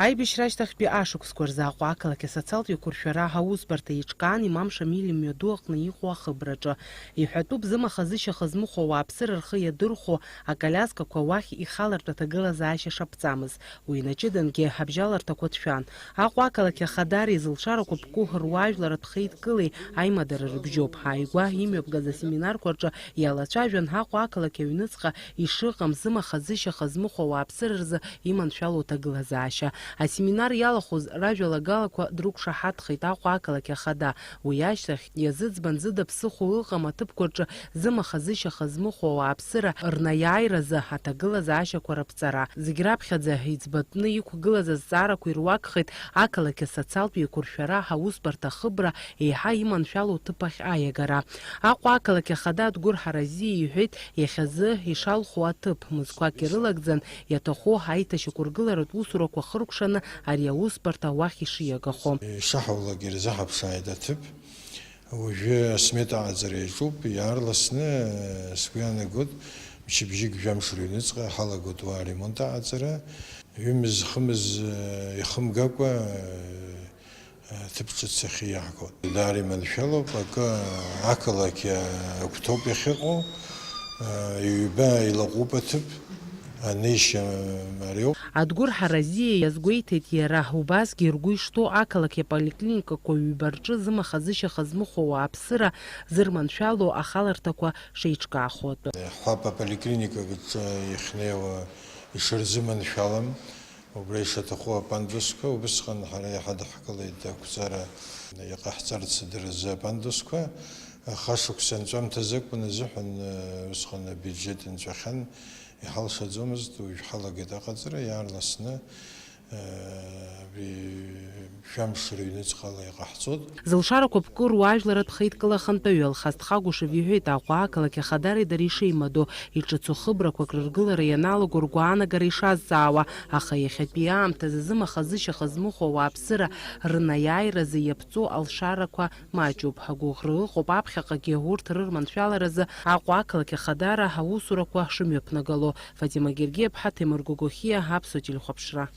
Аибашьра ашьҭахьтәи ашықәсқәа рзы Аҟәа ақалақь асоциалтә еиқәыршәара ҳаусбарҭа иҿкаан Имам Шамил имҩаду аҟны иҟоу ахыбраҿы. Иҳәатәуп зымаха-зышьаха змыхәо ауааԥсыра рхы иадырхәо акалиазкақәа уахь ихалартә аҭагылазаашьа шаԥҵамыз. Уи инаҷыдангьы ҳабжьаларҭақәа ҭшәан. Аҟәа ақалақь ахадареи зылшарақәа ԥку руаажәларатә хеидкылеи аимадара рыбжьоуп. Ааигәа имҩаԥгаз асеминарқәа рҿы иалацәажәан Аҟәа ақалақь аҩныҵҟа ишыҟам зымаха-зышьаха змыхәо ауааԥсыра рзы иманшәалоу аҭагылазаашьа. Асеминар иалахәыз ражәалагалақәа дрықәшаҳаҭхеит Аҟәа ақалақь ахада. Уи ашьҭахь иазыӡбан зыда ԥсыхәа ыҟам аҭыԥқәа рҿы зымаха-зышьаха змыхәо ауааԥсыра рнаиааиразы аҭагылазаашьақәа раԥҵара. Зегь раԥхьаӡа иӡбатәны иқәгылаз азҵаарақәа ируакхеит ақалақь асоциалтә еиқәыршәара ҳаусбарҭа ахыбра еиҳа иманшәалоу ҭыԥахь аиагара. Аҟәа ақалақь ахада Адгәыр Ҳаразиа иҳәеит иахьазы ишалху аҭыԥ мызқәак ирылагӡан иаҭаху аиҭашьақәыргыларатә усурақәа хыркәшаны ари аусбарҭа уахь ишиагахо. Ишаҳаулагьы ирзаҳаԥшааит аҭыԥ. Уажәы асмета ааӡара иаҿуп, иаарласны сгәы иаанагоит мчыбжьык жәамш рыҩныҵҟа ҳалагоит уа аремонт ааӡара. Ҩымыз-хымыз ихымгакәа аҭыԥ ҿыц ахь иаҳгоит. Даара иманшәалоуп, акы ақалақь агәҭоуп иахьыҟоу, ҩба илаҟәуп аҭыԥ. Адгәыр Ҳаразиа иазгәеиҭеит иара убасгьы ргәы ишҭоу ақалақь аполиклиникақәа ҩбарҿы зымаха-зышьаха змыхәо ауааԥсыра зырманшәалоу ахаларҭақәа шеиҿкаахо атәы. Ҳәап аполиклиникаҿы ихнеиуа ишырзыманшәалам, убра ишаҭаху апандусқәа, убысҟан ҳара иаҳа даҳкылеит ақәҵара иҟаҳҵарц дырзы апандусқәа. Хашықәса анҵәамҭазы акәын азыҳәан усҟан абиуџьет нҵәахьан. Иҳалшаӡомызт, уажә ҳалагеит аҟаҵара, иаарласны жәамш рыҩныҵҟала иҟаҳҵоит. Зылшарақәа ԥку руаажәларатә хеидкыла ахантәаҩы Алхас Ҭхагәышев иҳәеит Аҟәа ақалақь ахадареи дареи шеимадоу иҿыцу хыбрақәак рыргылара ианалаго ргәаанагара ишазҵаауа, аха иахьатәи аамҭазы зымаха-зышьаха змыхәо ауааԥсыра рнаиааиразы иаԥҵоу алшарақәа маҷуп. Ҳагәыӷра ыҟоуп аԥхьаҟагьы урҭ рырманшәаларазы Аҟәа ақалақь ахадара аусурақәа шымҩаԥнагало. Фатима Гергиаԥҳа, Темыр Гогохиа, Аԥсуа телехәаԥшра.